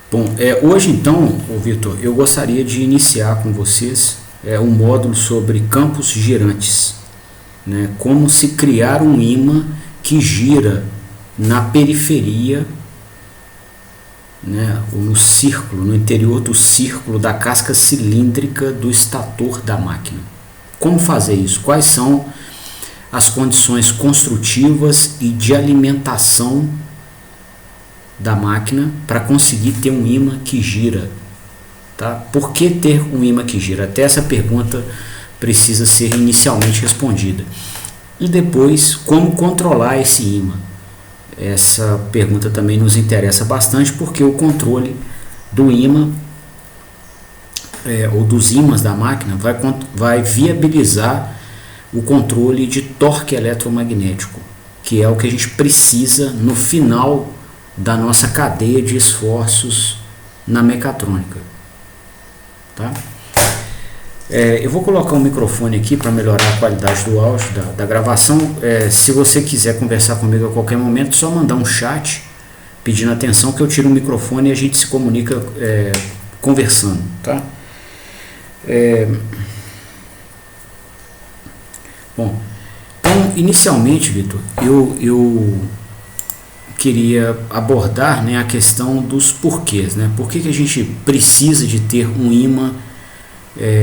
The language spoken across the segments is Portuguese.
Bom, hoje então, Vitor, eu gostaria de iniciar com vocês um módulo sobre campos girantes, né? Como se criar um ímã que gira na periferia, né? Ou no círculo, no interior do círculo da casca cilíndrica do estator da máquina. Como fazer isso? Quais são as condições construtivas e de alimentação da máquina para conseguir ter um ímã que gira, tá? Por que ter um ímã que gira? Até essa pergunta precisa ser inicialmente respondida. E depois, como controlar esse ímã? Essa pergunta também nos interessa bastante, porque o controle do ímã ou dos ímãs da máquina vai viabilizar o controle de torque eletromagnético, que é o que a gente precisa no final da nossa cadeia de esforços na mecatrônica, tá? Eu vou colocar um microfone aqui para melhorar a qualidade do áudio da gravação. Se você quiser conversar comigo a qualquer momento, só mandar um chat pedindo atenção que eu tiro o microfone e a gente se comunica conversando, tá? Bom, então inicialmente, Vitor, eu queria abordar, né, a questão dos porquês, né? Por que a gente precisa de ter um ímã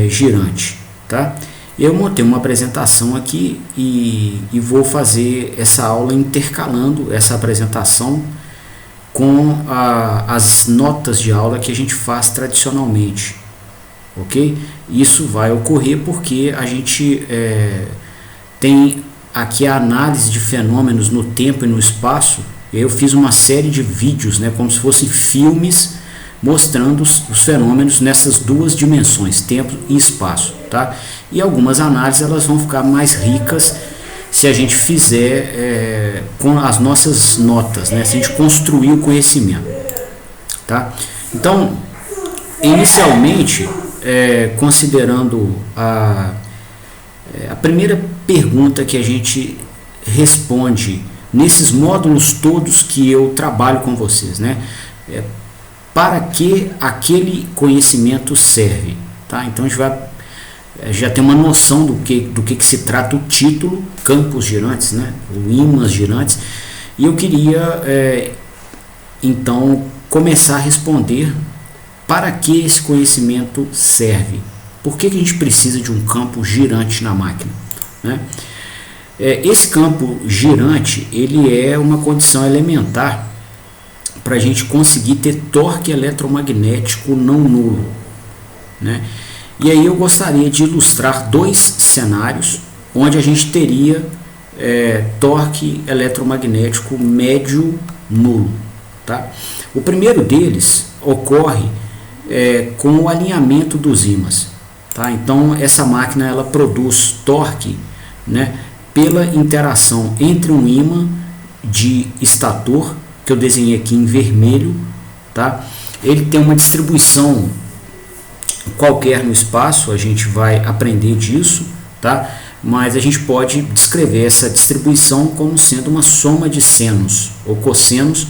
girante, tá? Eu montei uma apresentação aqui e vou fazer essa aula intercalando essa apresentação com as notas de aula que a gente faz tradicionalmente, ok? Isso vai ocorrer porque a gente tem aqui a análise de fenômenos no tempo e no espaço. Eu fiz uma série de vídeos, né, como se fossem filmes, mostrando os fenômenos nessas duas dimensões, tempo e espaço, tá? E algumas análises elas vão ficar mais ricas se a gente fizer com as nossas notas, né? Se a gente construir o conhecimento, tá? Então, inicialmente, considerando a primeira pergunta que a gente responde nesses módulos todos que eu trabalho com vocês, né? Para que aquele conhecimento serve, tá? Então a gente vai já ter uma noção do que se trata o título, campos girantes, né? Ou ímãs girantes, e eu queria então começar a responder para que esse conhecimento serve, por que a gente precisa de um campo girante na máquina, né? Esse campo girante ele é uma condição elementar para a gente conseguir ter torque eletromagnético não nulo, né? E aí eu gostaria de ilustrar dois cenários onde a gente teria torque eletromagnético médio nulo, tá? O primeiro deles ocorre com o alinhamento dos ímãs, tá? Então essa máquina ela produz torque, né, pela interação entre um ímã de estator, que eu desenhei aqui em vermelho, tá? Ele tem uma distribuição qualquer no espaço, a gente vai aprender disso, tá? Mas a gente pode descrever essa distribuição como sendo uma soma de senos ou cossenos,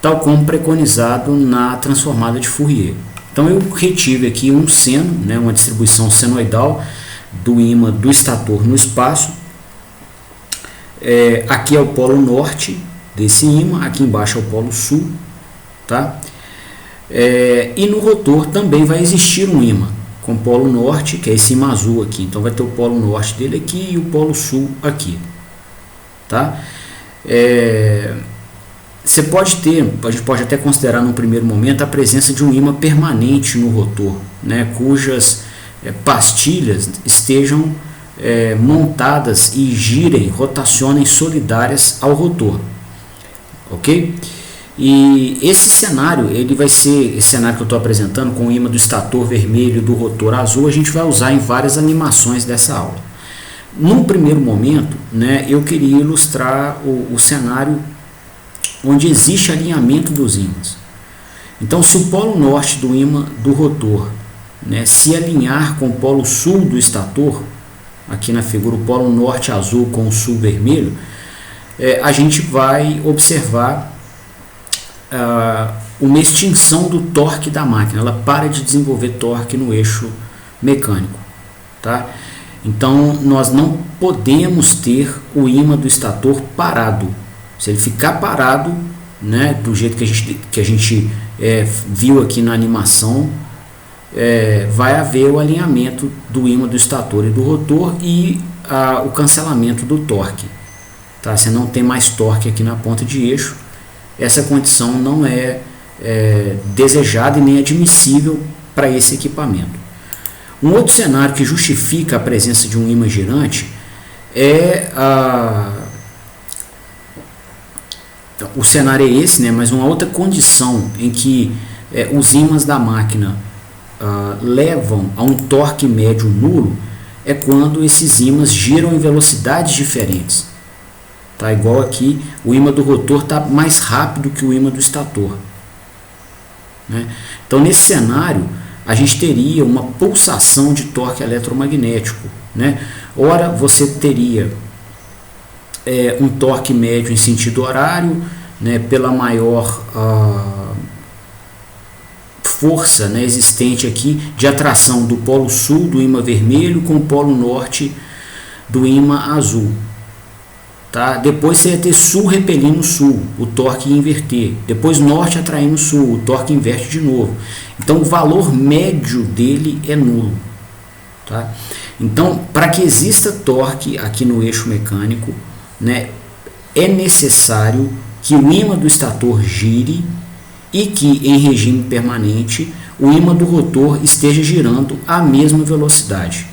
tal como preconizado na transformada de Fourier. Então eu retive aqui um seno, né, uma distribuição senoidal do ímã do estator no espaço. Aqui é o polo norte desse ímã, aqui embaixo é o polo sul, tá? E no rotor também vai existir um ímã com polo norte, que é esse ímã azul aqui. Então vai ter o polo norte dele aqui e o polo sul aqui, tá? A gente pode até considerar no primeiro momento a presença de um ímã permanente no rotor, né, cujas pastilhas estejam montadas e girem, rotacionem solidárias ao rotor, ok? E esse cenário, ele vai ser, esse cenário que eu estou apresentando com o ímã do estator vermelho e do rotor azul, a gente vai usar em várias animações dessa aula. Num primeiro momento, né, eu queria ilustrar o cenário onde existe alinhamento dos ímãs. Então, se o polo norte do ímã do rotor, né, se alinhar com o polo sul do estator, aqui na figura o polo norte azul com o sul vermelho, a gente vai observar uma extinção do torque da máquina, ela para de desenvolver torque no eixo mecânico, tá? Então nós não podemos ter o ímã do estator parado. Se ele ficar parado, né, do jeito que a gente viu aqui na animação, vai haver o alinhamento do ímã do estator e do rotor e o cancelamento do torque, tá? Você não tem mais torque aqui na ponta de eixo. Essa condição não é desejada e nem admissível para esse equipamento. Um outro cenário que justifica a presença de um ímã girante é o cenário é esse, né? Mas uma outra condição em que os ímãs da máquina levam a um torque médio nulo é quando esses ímãs giram em velocidades diferentes. Tá? Igual aqui, o ímã do rotor está mais rápido que o ímã do estator, né? Então, nesse cenário, a gente teria uma pulsação de torque eletromagnético, né? Ora, você teria um torque médio em sentido horário, né, pela maior força, né, existente aqui de atração do polo sul do ímã vermelho com o polo norte do ímã azul. Tá? Depois você ia ter sul repelindo sul, o torque ia inverter. Depois norte atraindo sul, o torque inverte de novo. Então o valor médio dele é nulo. Tá? Então, para que exista torque aqui no eixo mecânico, né, é necessário que o ímã do estator gire e que, em regime permanente, o ímã do rotor esteja girando à mesma velocidade.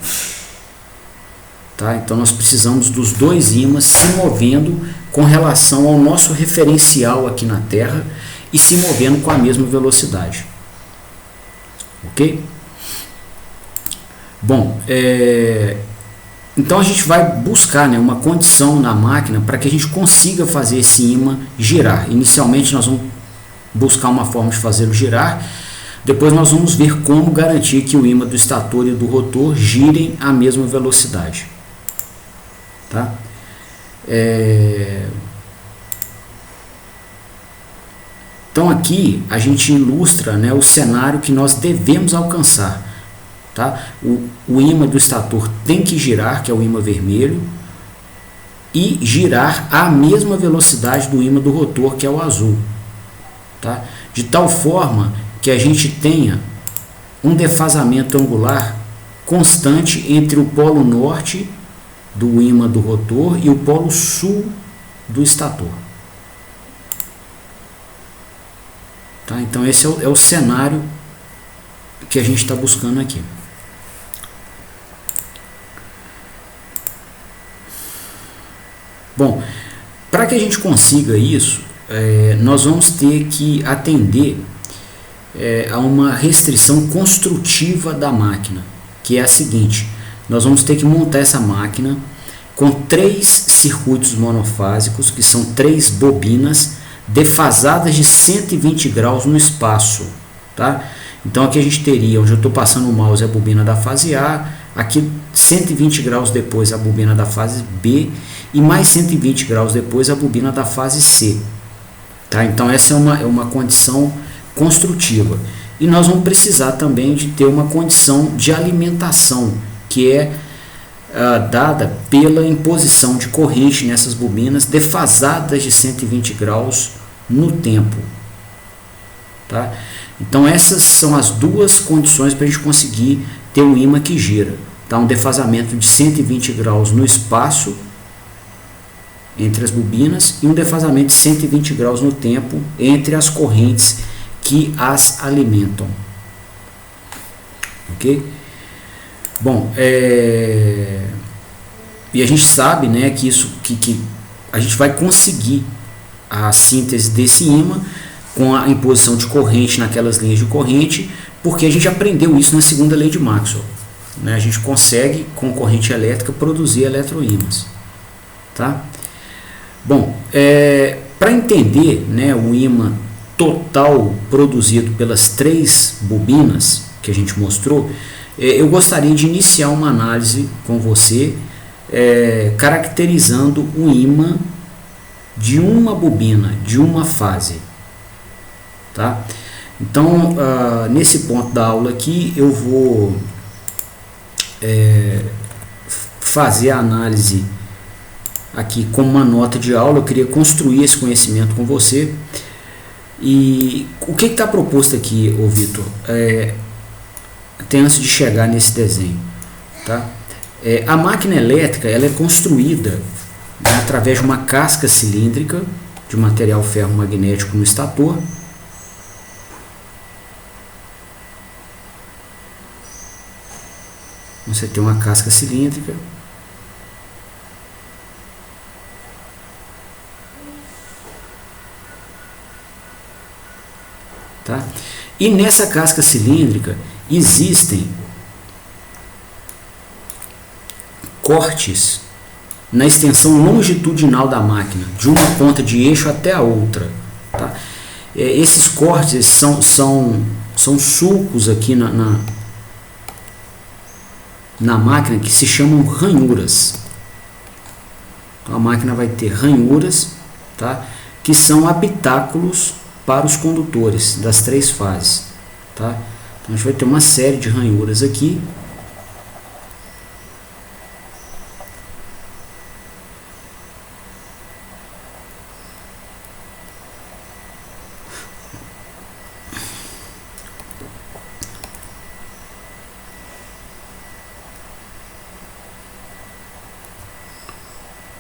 Tá? Então nós precisamos dos dois ímãs se movendo com relação ao nosso referencial aqui na Terra e se movendo com a mesma velocidade. Ok? Bom, então a gente vai buscar, né, uma condição na máquina para que a gente consiga fazer esse ímã girar. Inicialmente nós vamos buscar uma forma de fazê-lo girar. Depois nós vamos ver como garantir que o ímã do estator e do rotor girem à mesma velocidade. Tá? Então aqui a gente ilustra, né, o cenário que nós devemos alcançar. Tá? O ímã do estator tem que girar, que é o ímã vermelho, e girar à mesma velocidade do ímã do rotor, que é o azul. Tá? De tal forma que a gente tenha um defasamento angular constante entre o polo norte do ímã do rotor e o polo sul do estator. Tá? Então esse é o cenário que a gente está buscando aqui. Bom, para que a gente consiga isso, nós vamos ter que atender a uma restrição construtiva da máquina, que é a seguinte: nós vamos ter que montar essa máquina com 3 circuitos monofásicos, que são 3 bobinas defasadas de 120 graus no espaço. Tá? Então aqui a gente teria, onde eu estou passando o mouse, a bobina da fase A, aqui 120 graus depois a bobina da fase B e mais 120 graus depois a bobina da fase C. Tá? Então essa é uma condição construtiva. E nós vamos precisar também de ter uma condição de alimentação, que é dada pela imposição de corrente nessas bobinas defasadas de 120 graus no tempo. Tá? Então essas são as duas condições para a gente conseguir ter um ímã que gira. Tá? Um defasamento de 120 graus no espaço entre as bobinas e um defasamento de 120 graus no tempo entre as correntes que as alimentam. Ok? Bom, e a gente sabe, né, que a gente vai conseguir a síntese desse ímã com a imposição de corrente naquelas linhas de corrente, porque a gente aprendeu isso na segunda lei de Maxwell. Né? A gente consegue, com corrente elétrica, produzir eletroímãs. Tá? Bom, para entender, né, o ímã total produzido pelas 3 bobinas que a gente mostrou, eu gostaria de iniciar uma análise com você, caracterizando o ímã de uma bobina, de uma fase. tá? Então, nesse ponto da aula aqui, eu vou fazer a análise aqui como uma nota de aula. Eu queria construir esse conhecimento com você. E o que está proposto aqui, ô Vitor? Até antes de chegar nesse desenho, tá? A máquina elétrica ela é construída, né, através de uma casca cilíndrica de material ferromagnético no estator. Você tem uma casca cilíndrica. Tá? E nessa casca cilíndrica existem cortes na extensão longitudinal da máquina, de uma ponta de eixo até a outra. Tá? Esses cortes são sulcos aqui na máquina que se chamam ranhuras. Então a máquina vai ter ranhuras, tá? Que são habitáculos para os condutores das 3 fases. Tá? Então a gente vai ter uma série de ranhuras aqui.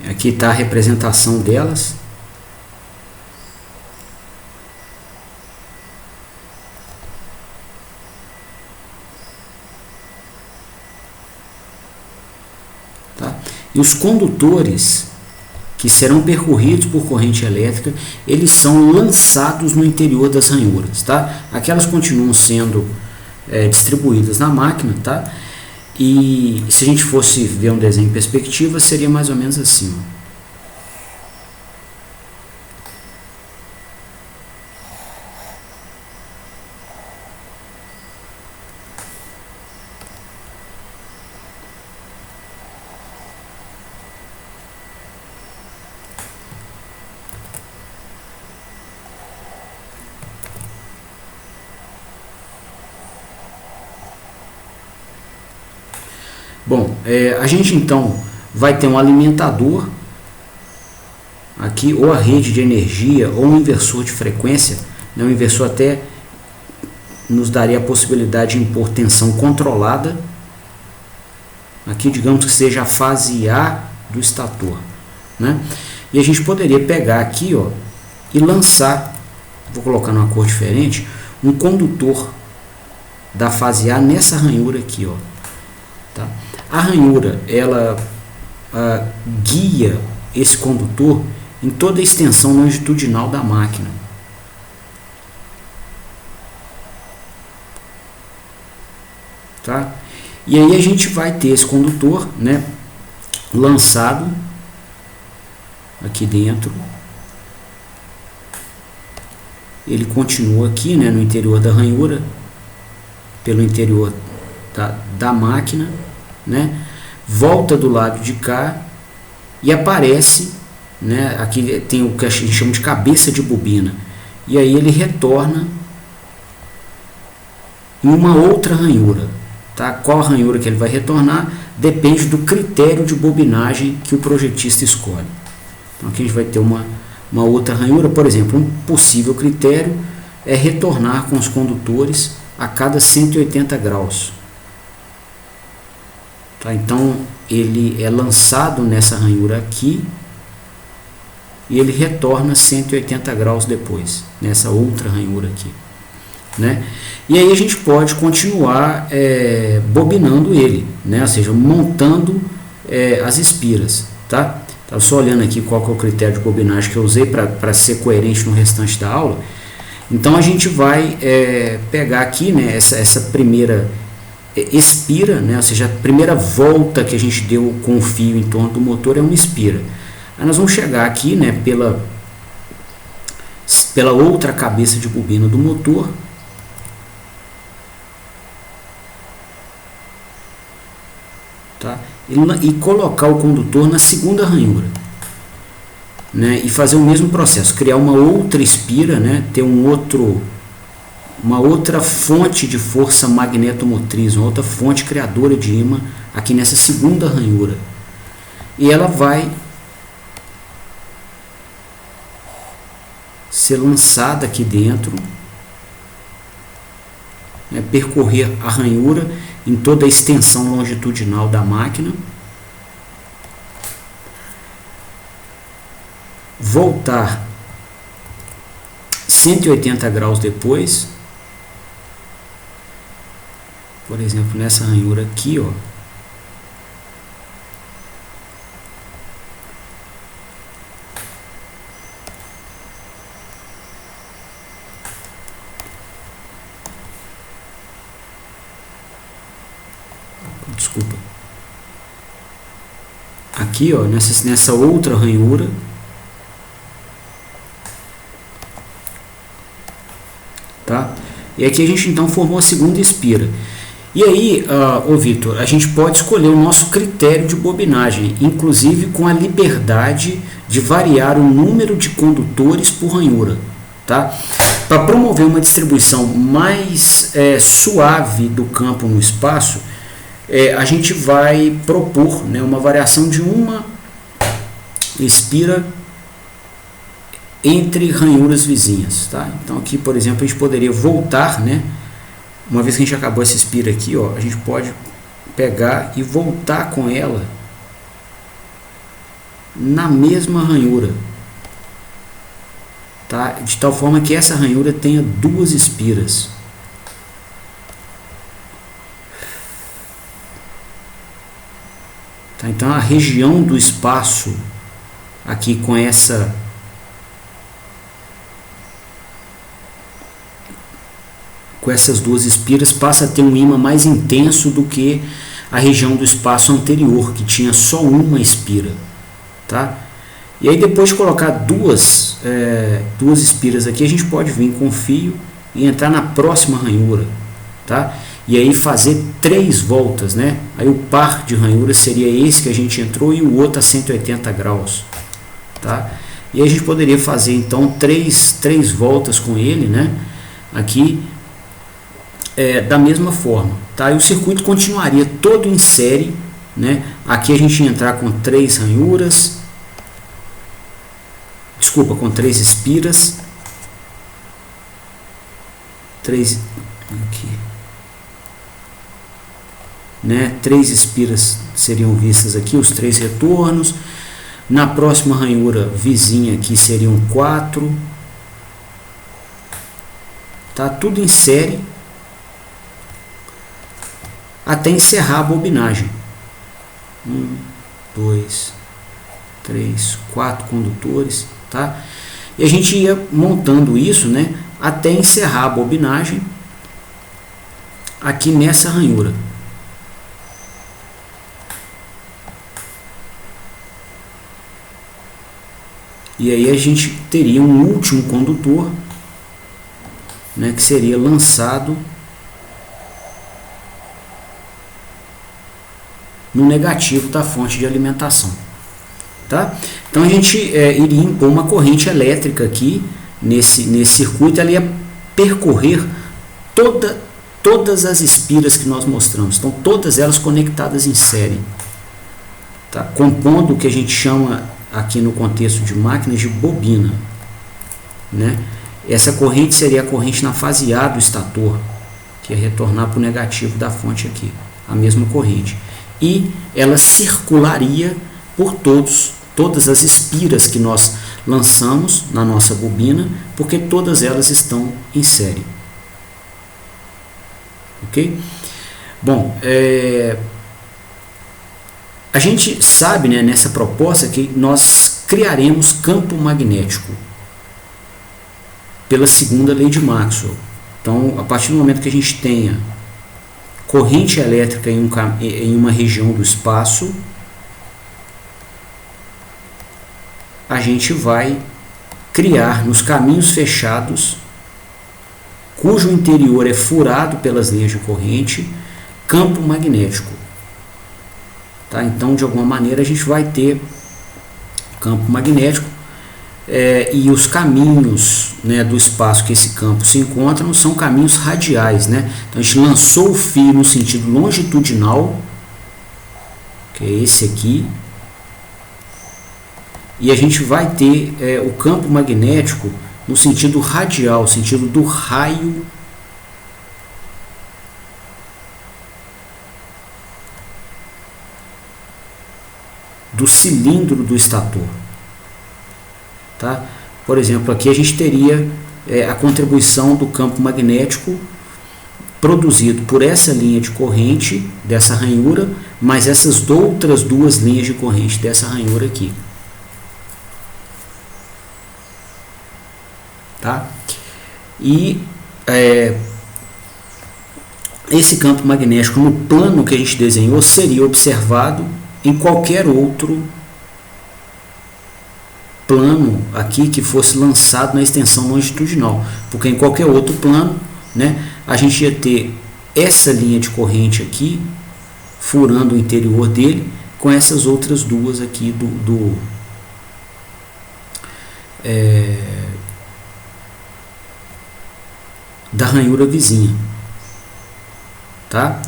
Aqui está a representação delas. Tá? E os condutores que serão percorridos por corrente elétrica, eles são lançados no interior das ranhuras. Tá? Aquelas continuam sendo distribuídas na máquina, tá? E se a gente fosse ver um desenho em perspectiva, seria mais ou menos assim. Bom, a gente então vai ter um alimentador aqui, ou a rede de energia, ou um inversor de frequência, né? O inversor até nos daria a possibilidade de impor tensão controlada. Aqui, digamos que seja a fase A do estator, né? E a gente poderia pegar aqui, ó, e lançar, vou colocar numa cor diferente, um condutor da fase A nessa ranhura aqui, ó. Tá? A ranhura, ela guia esse condutor em toda a extensão longitudinal da máquina. Tá? E aí a gente vai ter esse condutor, né, lançado aqui dentro. Ele continua aqui, né, no interior da ranhura, pelo interior da máquina, né, volta do lado de cá e aparece, né, aqui tem o que a gente chama de cabeça de bobina, e aí ele retorna em uma outra ranhura. Tá? Qual a ranhura que ele vai retornar depende do critério de bobinagem que o projetista escolhe. Então aqui a gente vai ter uma outra ranhura. Por exemplo, um possível critério é retornar com os condutores a cada 180 graus. Tá? Então ele é lançado nessa ranhura aqui e ele retorna 180 graus depois, nessa outra ranhura aqui. Né? E aí a gente pode continuar bobinando ele, né? Ou seja, montando as espiras. Tá? Estava só olhando aqui qual que é o critério de bobinagem que eu usei para ser coerente no restante da aula. Então a gente vai pegar aqui, né, essa primeira espira, né, ou seja, a primeira volta que a gente deu com o fio em torno do motor é uma espira. Aí nós vamos chegar aqui, né, pela outra cabeça de bobina do motor. Tá? E colocar o condutor na segunda ranhura, né? E fazer o mesmo processo, criar uma outra espira, né? Ter um outro uma outra fonte de força magnetomotriz, uma outra fonte criadora de ímã aqui nessa segunda ranhura. E ela vai ser lançada aqui dentro, né, percorrer a ranhura em toda a extensão longitudinal da máquina, voltar 180 graus depois, por exemplo, nessa ranhura aqui, ó, desculpa, aqui, ó, nessa outra ranhura, tá? E aqui a gente então formou a segunda espira. E aí, ô Vitor, a gente pode escolher o nosso critério de bobinagem, inclusive com a liberdade de variar o número de condutores por ranhura, tá? Para promover uma distribuição mais suave do campo no espaço, a gente vai propor, né, uma variação de uma espira entre ranhuras vizinhas, tá? Então aqui, por exemplo, a gente poderia voltar, né? Uma vez que a gente acabou essa espira aqui, ó, a gente pode pegar e voltar com ela na mesma ranhura, tá? De tal forma que essa ranhura tenha duas espiras. Tá? Então a região do espaço aqui com essas duas espiras passa a ter um ímã mais intenso do que a região do espaço anterior, que tinha só uma espira, tá? E aí depois de colocar duas espiras aqui, a gente pode vir com o fio e entrar na próxima ranhura, tá? E aí fazer 3 voltas, né? Aí o par de ranhuras seria esse que a gente entrou e o outro a 180 graus, tá? E aí a gente poderia fazer então três voltas com ele, né? Aqui da mesma forma, tá? E o circuito continuaria todo em série, né? Aqui a gente ia entrar com 3 ranhuras, desculpa, com 3 espiras, 3 aqui, né? 3 espiras seriam vistas aqui, os 3 retornos. Na próxima ranhura vizinha aqui seriam 4, tá? Tudo em série até encerrar a bobinagem. 1, 2, 3, 4 condutores, tá? E a gente ia montando isso, né, até encerrar a bobinagem aqui nessa ranhura. E aí a gente teria um último condutor, né, que seria lançado no negativo da fonte de alimentação, tá? Então a gente iria impor uma corrente elétrica aqui nesse circuito, ela ia percorrer todas as espiras que nós mostramos, então todas elas conectadas em série, tá? Compondo o que a gente chama aqui no contexto de máquinas de bobina, né? Essa corrente seria a corrente na fase A do estator, que ia retornar para o negativo da fonte aqui, a mesma corrente. E ela circularia por todas as espiras que nós lançamos na nossa bobina, porque todas elas estão em série. Ok? Bom, a gente sabe, né, nessa proposta que nós criaremos campo magnético pela segunda lei de Maxwell. Então, a partir do momento que a gente tenha corrente elétrica em uma região do espaço, a gente vai criar nos caminhos fechados, cujo interior é furado pelas linhas de corrente, campo magnético. Tá? Então, de alguma maneira, a gente vai ter campo magnético e os caminhos, né, do espaço que esse campo se encontra são caminhos radiais, né? Então a gente lançou o fio no sentido longitudinal, que é esse aqui, e a gente vai ter o campo magnético no sentido radial, sentido do raio do cilindro do estator. Tá? Por exemplo, aqui a gente teria a contribuição do campo magnético produzido por essa linha de corrente dessa ranhura, mais essas outras duas linhas de corrente dessa ranhura aqui. Tá? E esse campo magnético no plano que a gente desenhou seria observado em qualquer outro plano aqui que fosse lançado na extensão longitudinal, porque em qualquer outro plano, né, a gente ia ter essa linha de corrente aqui furando o interior dele com essas outras duas aqui da ranhura vizinha, tá?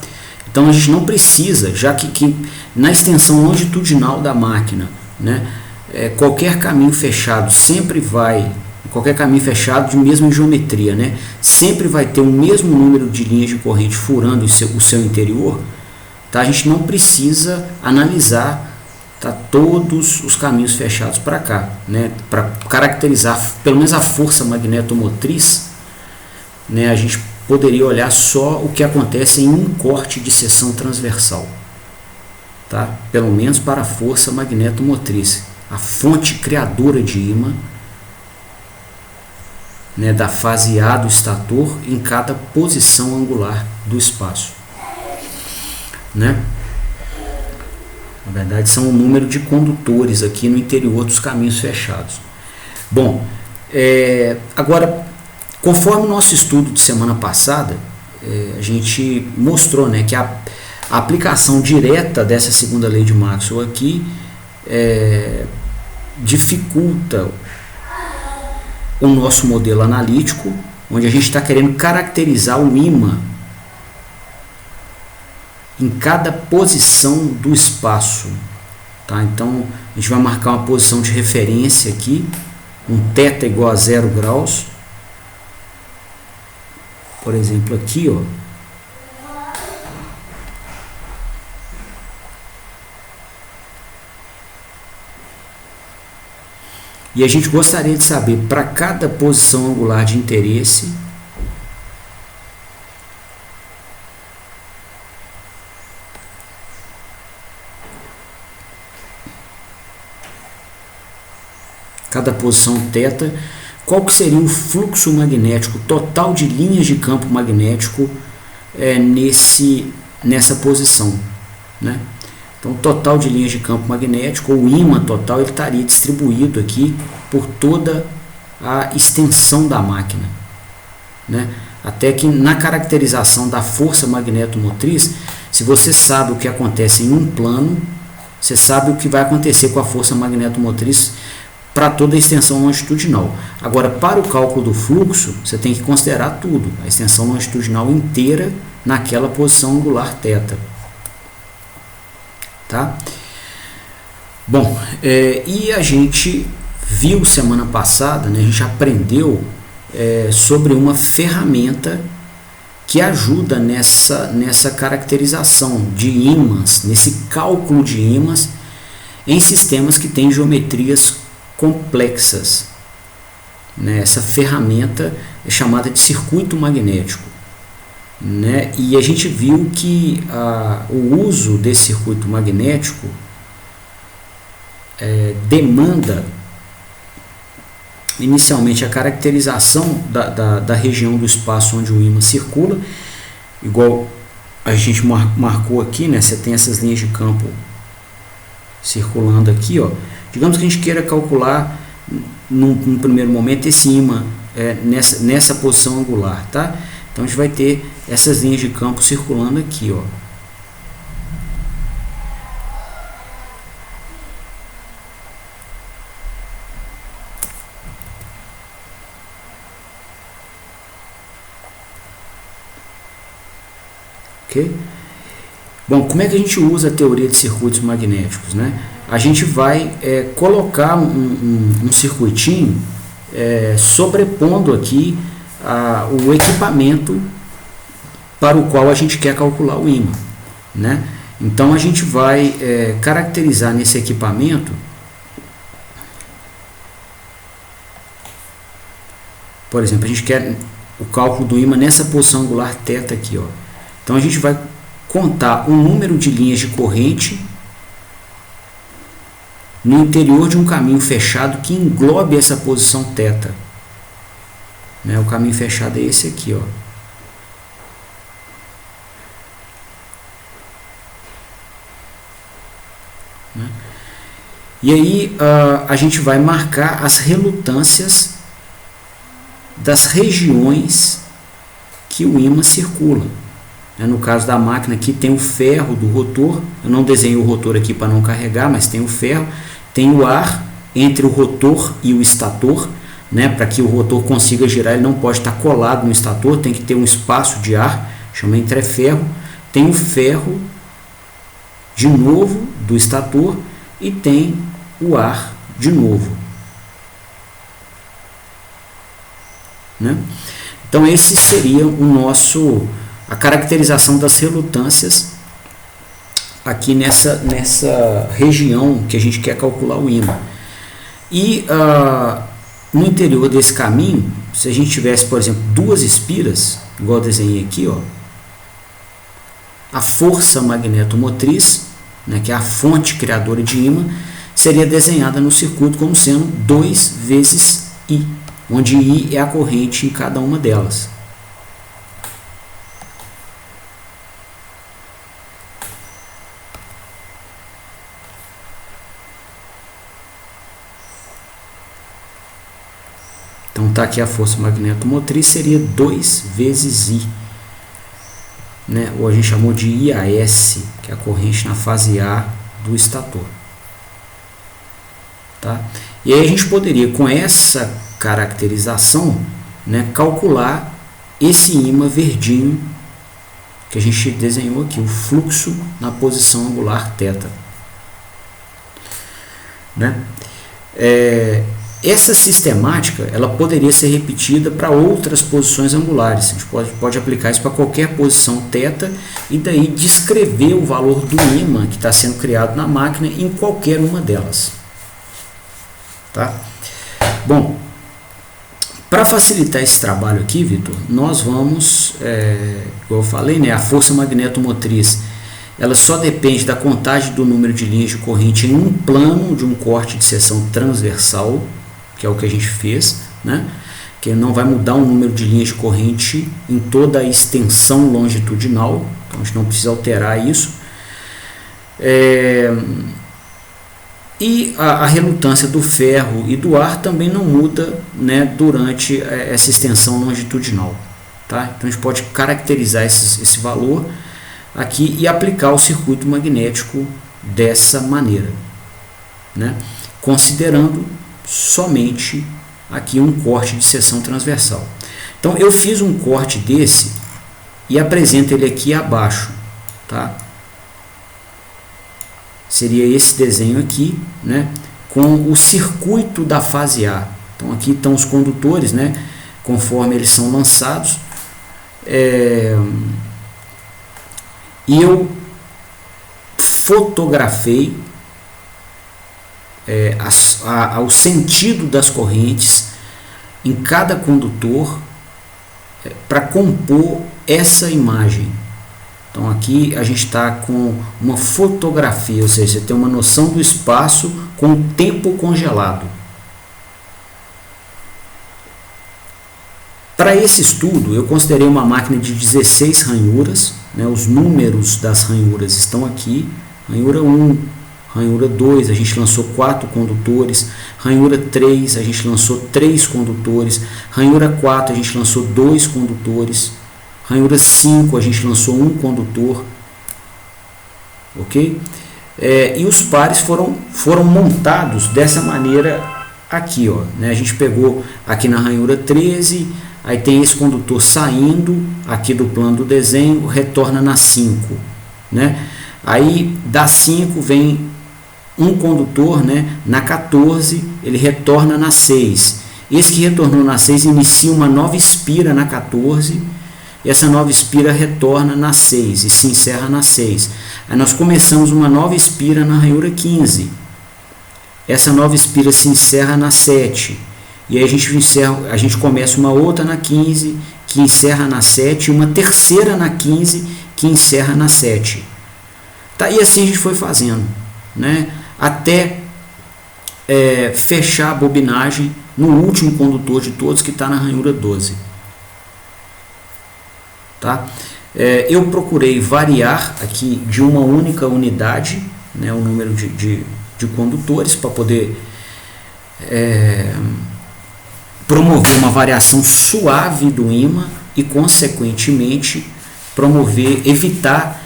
Então a gente não precisa, já que na extensão longitudinal da máquina, né, qualquer caminho fechado sempre vai, qualquer caminho fechado de mesma geometria, né, sempre vai ter o mesmo número de linhas de corrente furando o seu interior, tá? A gente não precisa analisar, tá, todos os caminhos fechados para cá, né, para caracterizar pelo menos a força magnetomotriz, né, a gente poderia olhar só o que acontece em um corte de seção transversal, tá? Pelo menos para a força magnetomotriz, a fonte criadora de ímã, né, da fase A do estator em cada posição angular do espaço, né? Na verdade são o número de condutores aqui no interior dos caminhos fechados. Bom, agora, conforme o nosso estudo de semana passada, a gente mostrou, né, que a aplicação direta dessa segunda lei de Maxwell aqui dificulta o nosso modelo analítico, onde a gente está querendo caracterizar o ímã em cada posição do espaço, tá? Então a gente vai marcar uma posição de referência aqui, um θ igual a 0 graus. Por exemplo, aqui, ó, e a gente gostaria de saber para cada posição angular de interesse cada posição θ, qual que seria o fluxo magnético total de linhas de campo magnético nessa posição, né? Então, o total de linhas de campo magnético, ou ímã total, ele estaria distribuído aqui por toda a extensão da máquina, né? Até que na caracterização da força magnetomotriz, se você sabe o que acontece em um plano, você sabe o que vai acontecer com a força magnetomotriz para toda a extensão longitudinal. Agora, para o cálculo do fluxo, você tem que considerar tudo, a extensão longitudinal inteira naquela posição angular θ. Tá? Bom, e a gente viu semana passada, né, a gente aprendeu sobre uma ferramenta que ajuda nessa caracterização de ímãs, nesse cálculo de ímãs em sistemas que têm geometrias complexas, né? Essa ferramenta é chamada de circuito magnético, né? E a gente viu que o uso desse circuito magnético demanda inicialmente a caracterização da região do espaço onde o ímã circula, igual a gente marcou aqui, né? Você tem essas linhas de campo circulando aqui, ó. Digamos que a gente queira calcular num primeiro momento esse ímã nessa posição angular, tá? Então a gente vai ter essas linhas de campo circulando aqui, ó. ok? Bom, como é que a gente usa a teoria de circuitos magnéticos, né? A gente vai colocar um circuitinho sobrepondo aqui o equipamento para o qual a gente quer calcular o ímã, né? Então a gente vai caracterizar nesse equipamento, por exemplo, a gente quer o cálculo do ímã nessa posição angular θ aqui, ó. Então a gente vai contar o número de linhas de corrente no interior de um caminho fechado que englobe essa posição θ, né? O caminho fechado é esse aqui, ó. Né? E aí a gente vai marcar as relutâncias das regiões que o ímã circula. No caso da máquina aqui tem o ferro do rotor, eu não desenhei o rotor aqui para não carregar, mas tem o ferro, tem o ar entre o rotor e o estator, né? Para que o rotor consiga girar, ele não pode estar colado no estator, tem que ter um espaço de ar, chama entreferro, tem o ferro de novo do estator e tem o ar de novo, né? Então esse seria a caracterização das relutâncias aqui nessa região que a gente quer calcular o ímã. E no interior desse caminho, se a gente tivesse, por exemplo, duas espiras, igual eu desenhei aqui, ó, a força magnetomotriz, né, que é a fonte criadora de ímã, seria desenhada no circuito como sendo 2 vezes I, onde I é a corrente em cada uma delas. Então está aqui a força magnetomotriz, seria 2 vezes I, né? Ou a gente chamou de IAS, que é a corrente na fase A do estator. Tá? E aí a gente poderia, com essa caracterização, né, calcular esse ímã verdinho que a gente desenhou aqui, o fluxo na posição angular θ. Né? Essa sistemática ela poderia ser repetida para outras posições angulares. A gente pode aplicar isso para qualquer posição θ e daí descrever o valor do ímã que está sendo criado na máquina em qualquer uma delas. Tá? Bom, para facilitar esse trabalho aqui, Vitor, nós vamos, como eu falei, né, a força magnetomotriz ela só depende da contagem do número de linhas de corrente em um plano de um corte de seção transversal, que é o que a gente fez, né? Que não vai mudar o número de linhas de corrente em toda a extensão longitudinal, então a gente não precisa alterar isso. E a relutância do ferro e do ar também não muda, né, durante essa extensão longitudinal. Tá? Então a gente pode caracterizar esse valor aqui e aplicar o circuito magnético dessa maneira, né? Considerando somente aqui um corte de seção transversal. Então eu fiz um corte desse e apresento ele aqui abaixo, tá? Seria esse desenho aqui, né, com o circuito da fase A. Então aqui estão os condutores, né, conforme eles são lançados. E eu fotografei o sentido das correntes em cada condutor para compor essa imagem. Então aqui a gente está com uma fotografia, ou seja, você tem uma noção do espaço com o tempo congelado. Para esse estudo eu considerei uma máquina de 16 ranhuras, né? Os números das ranhuras estão aqui, ranhura 1, ranhura 2, a gente lançou 4 condutores, ranhura 3, a gente lançou 3 condutores, ranhura 4, a gente lançou 2 condutores, ranhura 5, a gente lançou 1 condutor, ok? E os pares foram montados dessa maneira aqui, ó, né? A gente pegou aqui na ranhura 13, aí tem esse condutor saindo aqui do plano do desenho, retorna na 5, né? Aí da 5 vem um condutor, né? Na 14 ele retorna na 6. Esse que retornou na 6 inicia uma nova espira na 14, e essa nova espira retorna na 6 e se encerra na 6. Aí nós começamos uma nova espira na ranhura 15. Essa nova espira se encerra na 7. E aí a gente começa uma outra na 15, que encerra na 7, e uma terceira na 15, que encerra na 7. Tá? E assim a gente foi fazendo, né? Até fechar a bobinagem no último condutor de todos, que está na ranhura 12. Tá? Eu procurei variar aqui de uma única unidade, né, o número de condutores, para poder promover uma variação suave do ímã e, consequentemente, evitar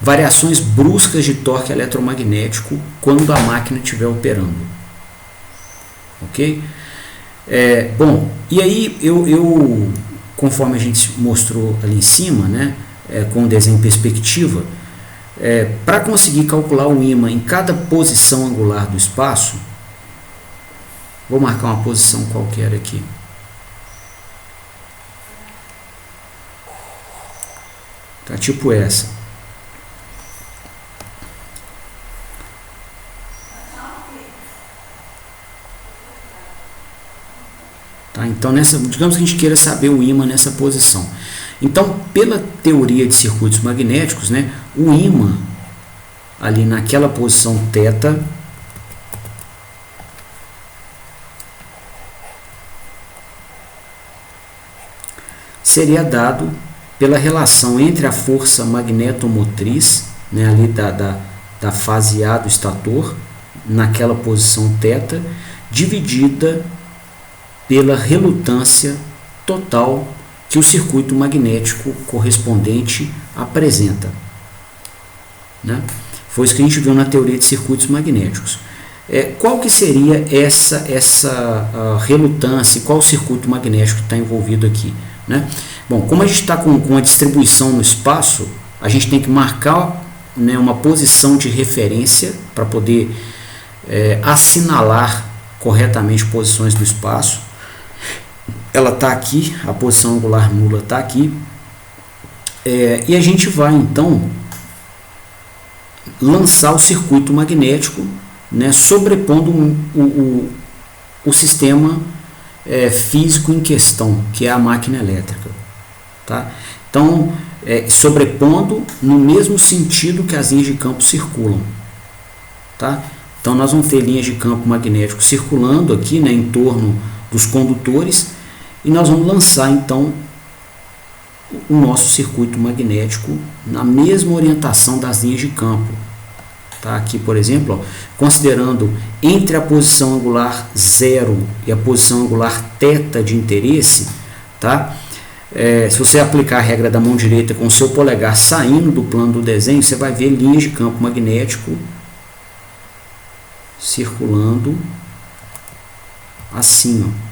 variações bruscas de torque eletromagnético quando a máquina estiver operando. Ok? Bom, e aí eu conforme a gente mostrou ali em cima, né, com o desenho em perspectiva, para conseguir calcular o ímã em cada posição angular do espaço, vou marcar uma posição qualquer aqui. Tá, tipo essa. Tá, então, digamos que a gente queira saber o ímã nessa posição. Então, pela teoria de circuitos magnéticos, né, o ímã ali naquela posição θ seria dado pela relação entre a força magnetomotriz, né, ali da fase A do estator, naquela posição θ, dividida pela relutância total que o circuito magnético correspondente apresenta, né? Foi isso que a gente viu na teoria de circuitos magnéticos. Qual que seria essa relutância, qual o circuito magnético que está envolvido aqui, né? Bom, como a gente está com a distribuição no espaço, a gente tem que marcar, né, uma posição de referência para poder assinalar corretamente posições do espaço. Ela está aqui, a posição angular nula está aqui, e a gente vai então lançar o circuito magnético, né, sobrepondo o sistema físico em questão, que é a máquina elétrica. Tá? Então, sobrepondo no mesmo sentido que as linhas de campo circulam. Tá? Então, nós vamos ter linhas de campo magnético circulando aqui, né, em torno dos condutores, e nós vamos lançar então o nosso circuito magnético na mesma orientação das linhas de campo. Tá? Aqui, por exemplo, ó, considerando entre a posição angular 0 e a posição angular θ de interesse, tá? Se você aplicar a regra da mão direita com o seu polegar saindo do plano do desenho, você vai ver linhas de campo magnético circulando assim, ó.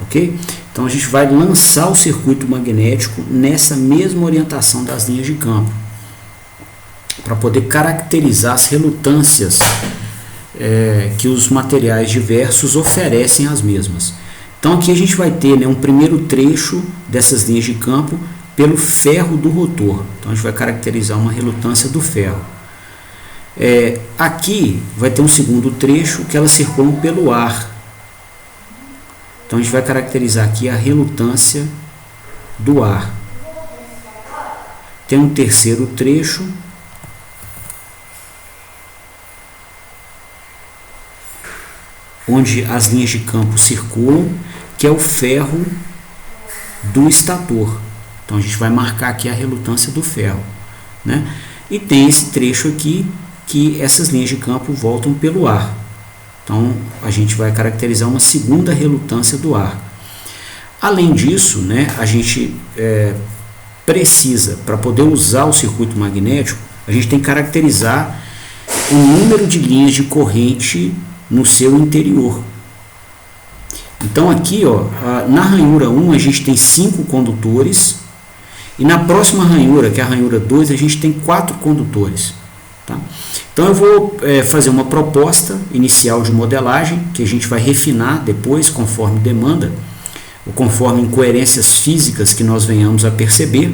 Ok? Então a gente vai lançar o circuito magnético nessa mesma orientação das linhas de campo, para poder caracterizar as relutâncias que os materiais diversos oferecem às mesmas. Então aqui a gente vai ter, né, um primeiro trecho dessas linhas de campo pelo ferro do rotor. Então a gente vai caracterizar uma relutância do ferro. Aqui vai ter um segundo trecho que elas circulam pelo ar. Então a gente vai caracterizar aqui a relutância do ar. Tem um terceiro trecho onde as linhas de campo circulam, que é o ferro do estator. Então a gente vai marcar aqui a relutância do ferro, né? E tem esse trecho aqui que essas linhas de campo voltam pelo ar. Então a gente vai caracterizar uma segunda relutância do ar. Além disso, né, a gente precisa, para poder usar o circuito magnético, a gente tem que caracterizar o número de linhas de corrente no seu interior. Então aqui, ó, na ranhura 1 a gente tem 5 condutores e na próxima ranhura, que é a ranhura 2, a gente tem 4 condutores. Tá? Então eu vou fazer uma proposta inicial de modelagem, que a gente vai refinar depois, conforme demanda, ou conforme incoerências físicas que nós venhamos a perceber,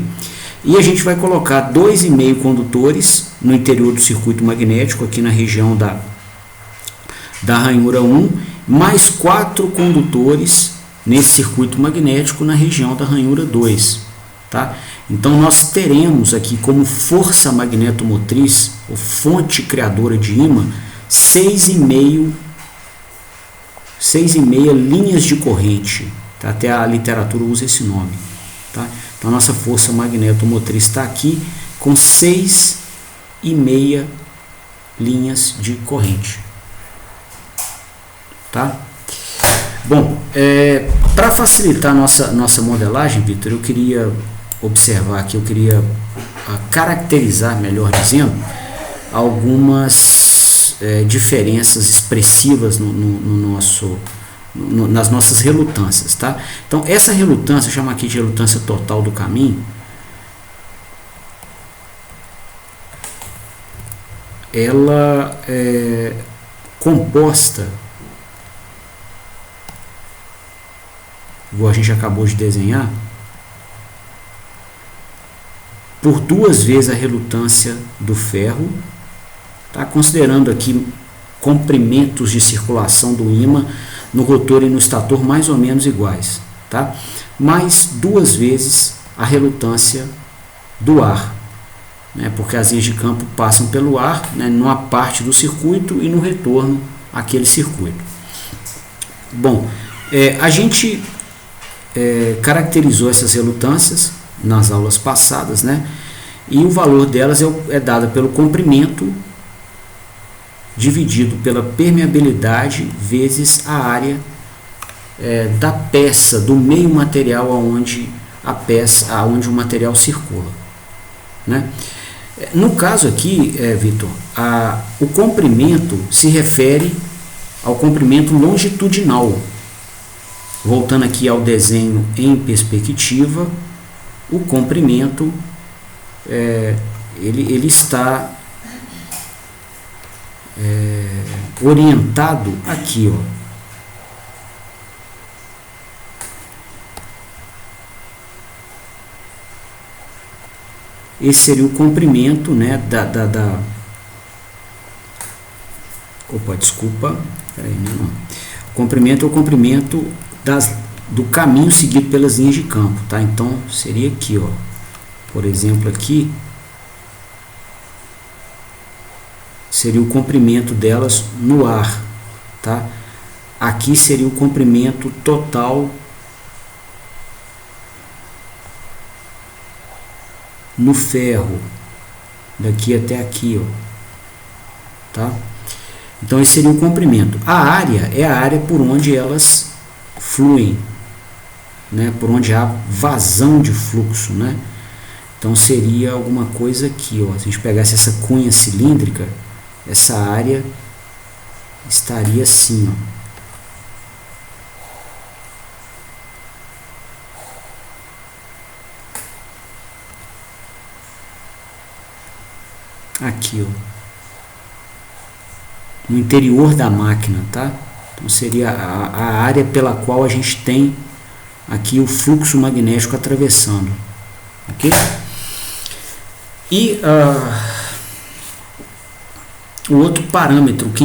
e a gente vai colocar 2,5 condutores no interior do circuito magnético, aqui na região da ranhura 1, mais 4 condutores nesse circuito magnético na região da ranhura 2. Tá? Então nós teremos aqui como força magnetomotriz, ou fonte criadora de ímã, 6,5 linhas de corrente. Tá? Até a literatura usa esse nome. Tá? Então a nossa força magnetomotriz está aqui com 6,5 linhas de corrente. Tá? Bom, para facilitar nossa modelagem, Vitor, eu queria observar aqui, eu queria caracterizar, melhor dizendo, algumas diferenças expressivas nas nossas relutâncias. Tá? Então, essa relutância, chama aqui de relutância total do caminho, ela é composta, igual a gente acabou de desenhar, por 2 vezes a relutância do ferro, tá? Considerando aqui comprimentos de circulação do ímã no rotor e no estator mais ou menos iguais, tá? Mais 2 vezes a relutância do ar, né? Porque as linhas de campo passam pelo ar, né, numa parte do circuito e no retorno àquele circuito. Bom, a gente caracterizou essas relutâncias nas aulas passadas, né? E o valor delas é dado pelo comprimento dividido pela permeabilidade vezes a área da peça, do meio material aonde o material circula, né? No caso aqui, Vitor, o comprimento se refere ao comprimento longitudinal. Voltando aqui ao desenho em perspectiva, o comprimento ele está orientado aqui, ó. Esse seria o comprimento, né, opa, desculpa, peraí, não. O comprimento é o comprimento do caminho seguido pelas linhas de campo, tá? Então seria aqui, ó, por exemplo, aqui seria o comprimento delas no ar, tá? Aqui seria o comprimento total no ferro, daqui até aqui, ó, tá? Então esse seria o comprimento. A área é a área por onde elas fluem, né? Por onde há vazão de fluxo, né? Então seria alguma coisa aqui, ó. Se a gente pegasse essa cunha cilíndrica, essa área estaria assim, ó. Aqui, ó, no interior da máquina, tá? Então seria a área pela qual a gente tem aqui o fluxo magnético atravessando, ok? E o outro parâmetro que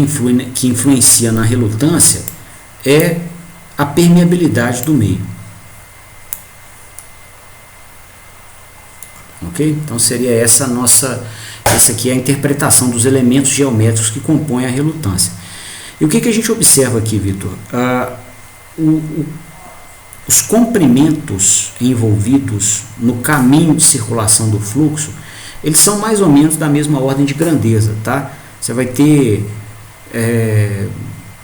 influencia na relutância é a permeabilidade do meio, ok? Então seria essa aqui é a interpretação dos elementos geométricos que compõem a relutância. E o que a gente observa aqui, Vitor? Os comprimentos envolvidos no caminho de circulação do fluxo, eles são mais ou menos da mesma ordem de grandeza, tá? Você vai ter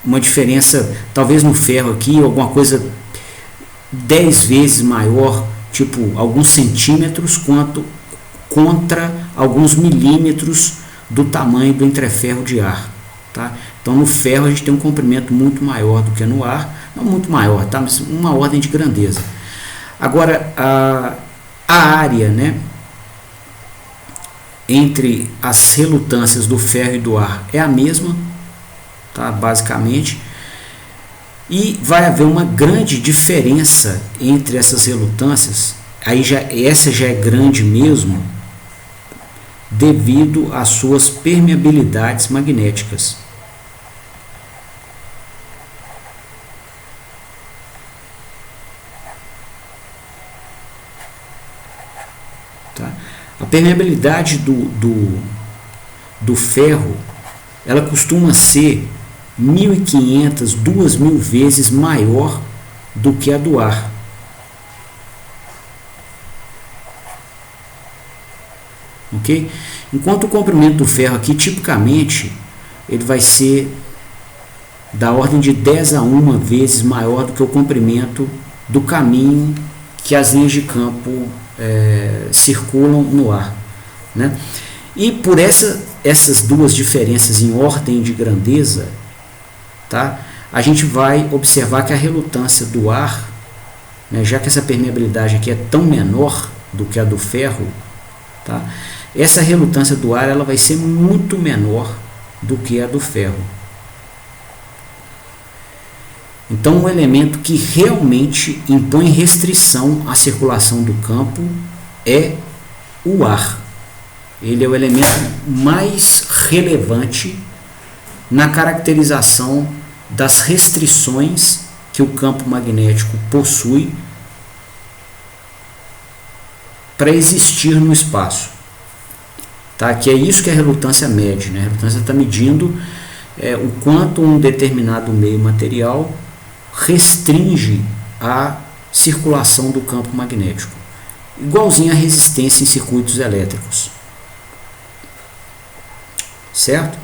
uma diferença, talvez no ferro aqui, alguma coisa 10 vezes maior, tipo alguns centímetros, quanto contra alguns milímetros do tamanho do entreferro de ar. Tá? Então no ferro a gente tem um comprimento muito maior do que no ar, não muito maior, tá? Mas uma ordem de grandeza. Agora a área, né, entre as relutâncias do ferro e do ar é a mesma, tá? Basicamente, e vai haver uma grande diferença entre essas relutâncias. Aí essa já é grande mesmo, devido às suas permeabilidades magnéticas. Tá? A permeabilidade do ferro, ela costuma ser 1.500, 2.000 vezes maior do que a do ar. Ok? Enquanto o comprimento do ferro aqui, tipicamente, ele vai ser da ordem de 10 a 1 vezes maior do que o comprimento do caminho que as linhas de campo circulam no ar, né? E por essas duas diferenças em ordem de grandeza, tá, a gente vai observar que a relutância do ar, né, já que essa permeabilidade aqui é tão menor do que a do ferro, tá, essa relutância do ar ela vai ser muito menor do que a do ferro. Então, um elemento que realmente impõe restrição à circulação do campo é o ar. Ele é o elemento mais relevante na caracterização das restrições que o campo magnético possui para existir no espaço. Tá? Que é isso que a relutância mede, né? A relutância está medindo o quanto um determinado meio material restringe a circulação do campo magnético, igualzinho a resistência em circuitos elétricos, certo?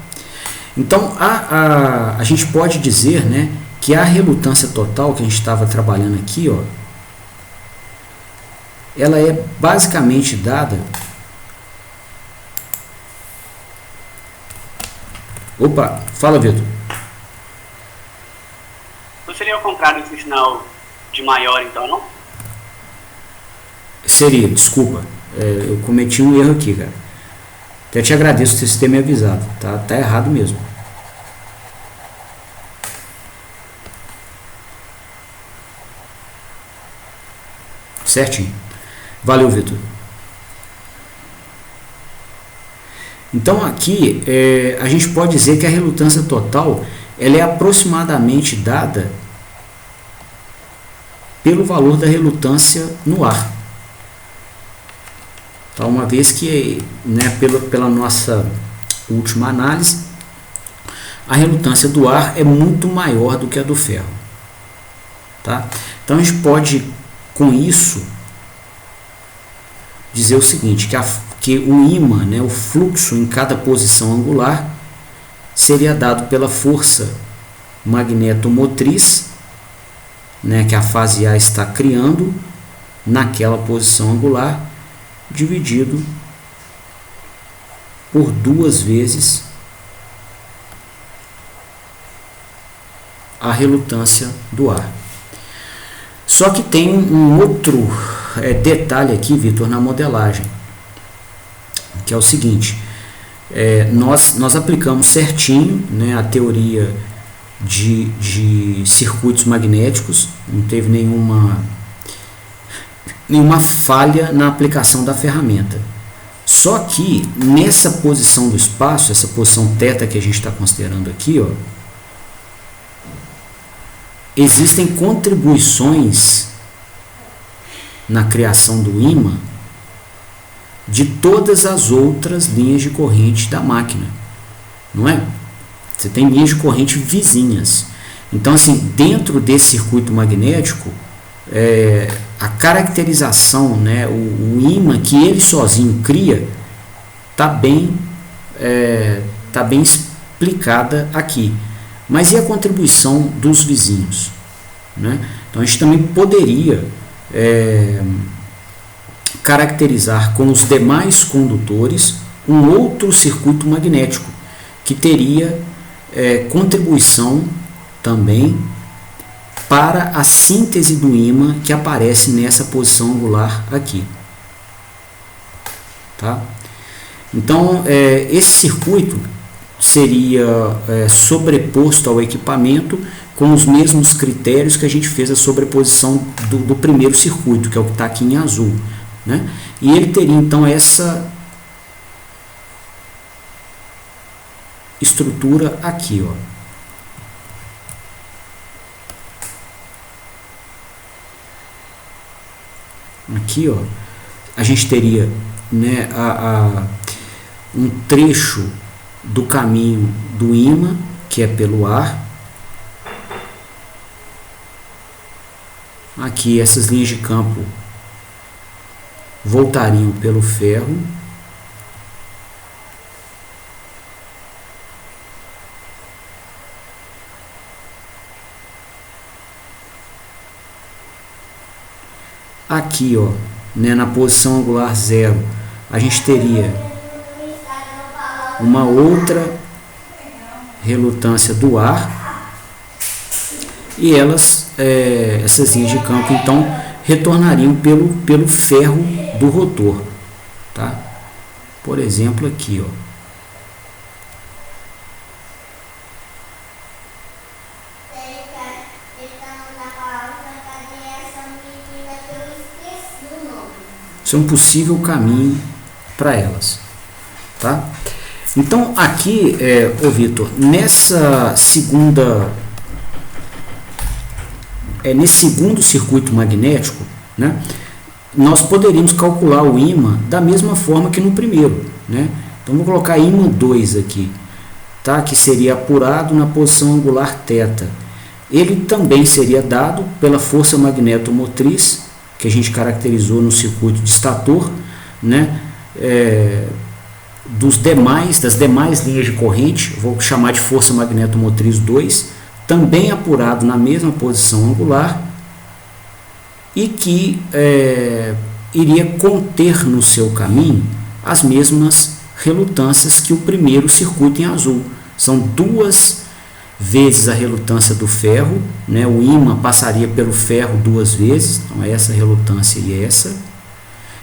Então a gente pode dizer, né, que a relutância total que a gente estava trabalhando aqui, ó, ela é basicamente dada. Opa, fala, Vitor. Não seria ao contrário esse sinal de maior, então, não? Seria, desculpa. Eu cometi um erro aqui, cara. Até te agradeço por você ter me avisado. Tá errado mesmo. Certinho. Valeu, Vitor. Então aqui a gente pode dizer que a relutância total ela é aproximadamente dada pelo valor da relutância no ar. Tá? Uma vez que, né, pela nossa última análise, a relutância do ar é muito maior do que a do ferro. Tá? Então a gente pode, com isso, dizer o seguinte, que o ímã, né, o fluxo em cada posição angular, seria dado pela força magnetomotriz, né, que a fase A está criando naquela posição angular, dividido por 2 vezes a relutância do ar. Só que tem um outro detalhe aqui, Vitor, na modelagem, que é o seguinte: nós aplicamos certinho, né, a teoria de circuitos magnéticos, não teve nenhuma falha na aplicação da ferramenta. Só que nessa posição do espaço, essa posição θ que a gente está considerando aqui, ó, existem contribuições na criação do ímã de todas as outras linhas de corrente da máquina, não é? Você tem linhas de corrente vizinhas. Então, assim, dentro desse circuito magnético, a caracterização, né, o ímã que ele sozinho cria, está bem explicada aqui. Mas e a contribuição dos vizinhos, né? Então a gente também poderia caracterizar com os demais condutores um outro circuito magnético que teria contribuição também para a síntese do ímã que aparece nessa posição angular aqui. Tá? Então, esse circuito seria sobreposto ao equipamento com os mesmos critérios que a gente fez a sobreposição do primeiro circuito, que é o que está aqui em azul, né? E ele teria então essa estrutura aqui, ó. Aqui, ó, a gente teria, né, um trecho do caminho do ímã, que é pelo ar. Aqui essas linhas de campo voltariam pelo ferro. Aqui, ó, né, na posição angular 0, a gente teria uma outra relutância do ar e essas linhas de campo então retornariam pelo ferro do rotor, tá? Por exemplo, aqui, ó. Isso é um possível caminho para elas, tá? Então aqui, Vitor, nesse segundo circuito magnético, né, nós poderíamos calcular o ímã da mesma forma que no primeiro, né? Então vou colocar ímã 2 aqui, tá? Que seria apurado na posição angular θ. Ele também seria dado pela força magnetomotriz que a gente caracterizou no circuito de estator, né? Das demais linhas de corrente, vou chamar de força magnetomotriz 2, também apurado na mesma posição angular e que iria conter no seu caminho as mesmas relutâncias que o primeiro circuito em azul. São 2 vezes a relutância do ferro, né? O ímã passaria pelo ferro 2 vezes, então essa relutância e essa,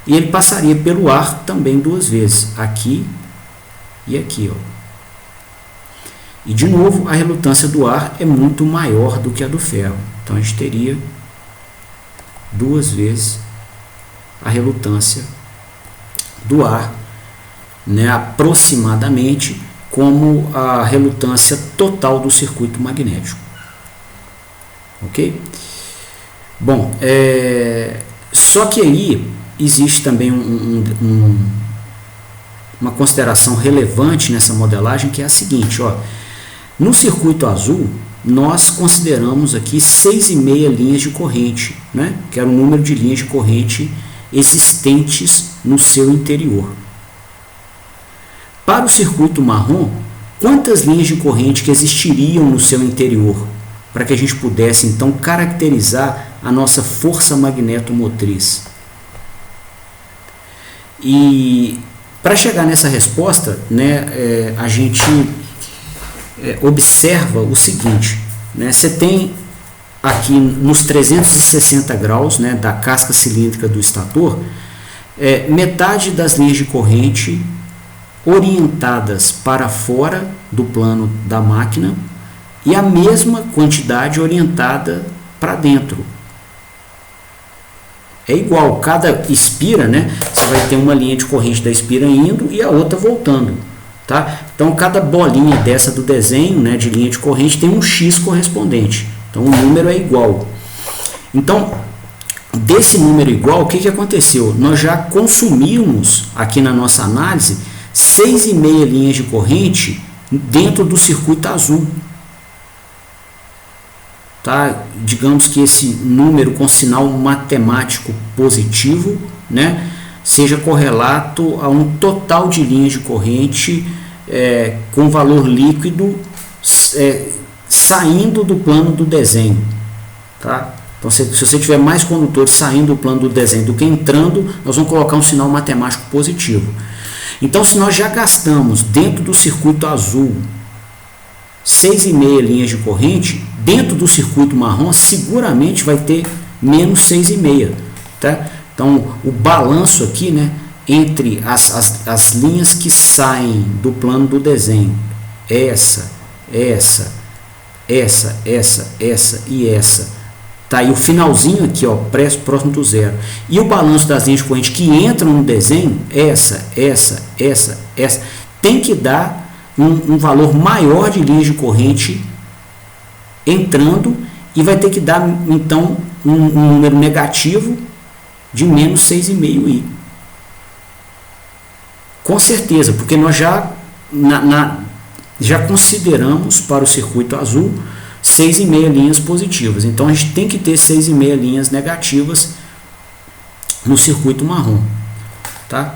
e ele passaria pelo ar também 2 vezes, aqui e aqui, ó. E de novo a relutância do ar é muito maior do que a do ferro, então a gente teria 2 vezes a relutância do ar, né? Aproximadamente como a relutância total do circuito magnético. Ok? Bom, só que aí existe também uma consideração relevante nessa modelagem, que é a seguinte, ó, no circuito azul nós consideramos aqui 6,5 linhas de corrente, né? Que era o número de linhas de corrente existentes no seu interior. Para o circuito marrom, quantas linhas de corrente que existiriam no seu interior, para que a gente pudesse então caracterizar a nossa força magnetomotriz? E para chegar nessa resposta, né, a gente observa o seguinte, né, você tem aqui nos 360 graus, né, da casca cilíndrica do estator, metade das linhas de corrente orientadas para fora do plano da máquina e a mesma quantidade orientada para dentro. É igual, cada espira, né, você vai ter uma linha de corrente da espira indo e a outra voltando, tá? Então cada bolinha dessa do desenho, né, de linha de corrente tem um X correspondente, então o número é igual. Então desse número igual, o que aconteceu? Nós já consumimos aqui na nossa análise 6,5 linhas de corrente dentro do circuito azul. Tá? Digamos que esse número com sinal matemático positivo, né, seja correlato a um total de linhas de corrente com valor líquido saindo do plano do desenho. Tá? Então, se você tiver mais condutores saindo do plano do desenho do que entrando, nós vamos colocar um sinal matemático positivo. Então, se nós já gastamos dentro do circuito azul 6,5 linhas de corrente, dentro do circuito marrom seguramente vai ter menos 6,5, tá? Então, o balanço aqui, né, entre as linhas que saem do plano do desenho, essa e essa, tá aí o finalzinho aqui, ó, próximo do zero, e o balanço das linhas de corrente que entram no desenho, essa, tem que dar um valor maior de linhas de corrente entrando, e vai ter que dar então um número negativo de menos 6,5i. Com certeza, porque nós já consideramos para o circuito azul 6,5 linhas positivas. Então a gente tem que ter 6,5 linhas negativas no circuito marrom, tá?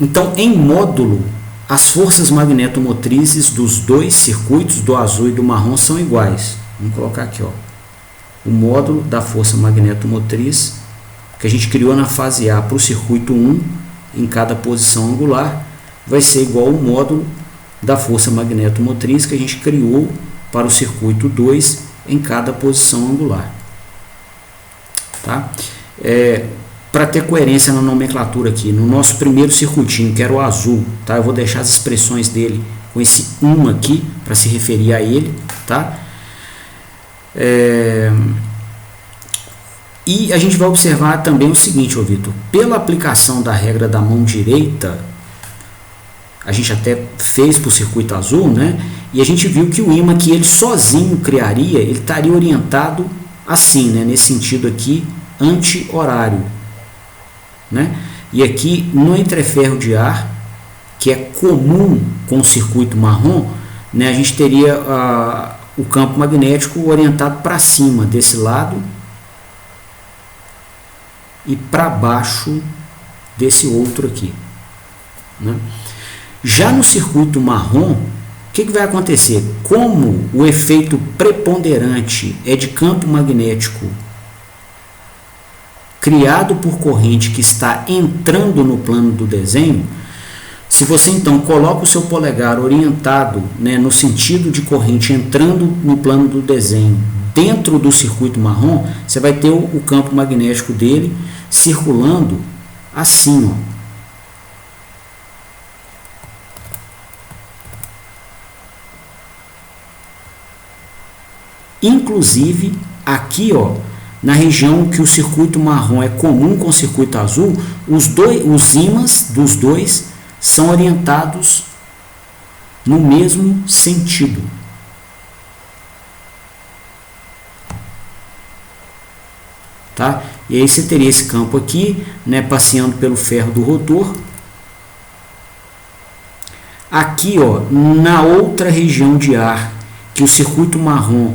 Então, em módulo, as forças magnetomotrizes dos dois circuitos, do azul e do marrom, são iguais. Vamos colocar aqui, ó, o módulo da força magnetomotriz que a gente criou na fase A para o circuito 1 em cada posição angular vai ser igual ao módulo da força magnetomotriz que a gente criou para o circuito 2 em cada posição angular, tá? Para ter coerência na nomenclatura aqui, no nosso primeiro circuitinho, que era o azul, tá? Eu vou deixar as expressões dele com esse 1 aqui para se referir a ele, tá? E a gente vai observar também o seguinte, ô Vitor, pela aplicação da regra da mão direita, a gente até fez para o circuito azul, né? E a gente viu que o ímã que ele sozinho criaria, ele estaria orientado assim, né? Nesse sentido aqui, anti-horário, né? E aqui no entreferro de ar, que é comum com o circuito marrom, né? A gente teria o campo magnético orientado para cima desse lado e para baixo desse outro aqui, né? Já no circuito marrom, o que vai acontecer? Como o efeito preponderante é de campo magnético criado por corrente que está entrando no plano do desenho, se você então coloca o seu polegar orientado, né, no sentido de corrente entrando no plano do desenho dentro do circuito marrom, você vai ter o campo magnético dele circulando assim, ó. Inclusive aqui, ó, na região que o circuito marrom é comum com o circuito azul, os ímãs dos dois são orientados no mesmo sentido. Tá? E aí você teria esse campo aqui, né, passeando pelo ferro do rotor. Aqui, ó, na outra região de ar que o circuito marrom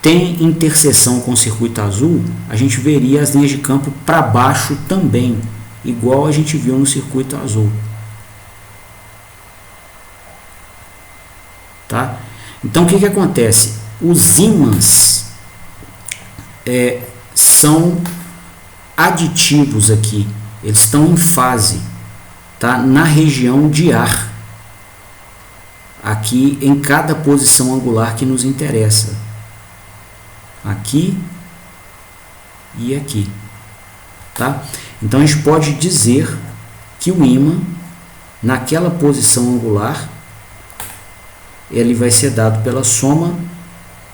tem interseção com o circuito azul, a gente veria as linhas de campo para baixo também, igual a gente viu no circuito azul. Tá? Então o que acontece? Os ímãs são aditivos aqui, eles estão em fase, tá? Na região de ar, aqui em cada posição angular que nos interessa, aqui e aqui, tá? Então a gente pode dizer que o ímã naquela posição angular ele vai ser dado pela soma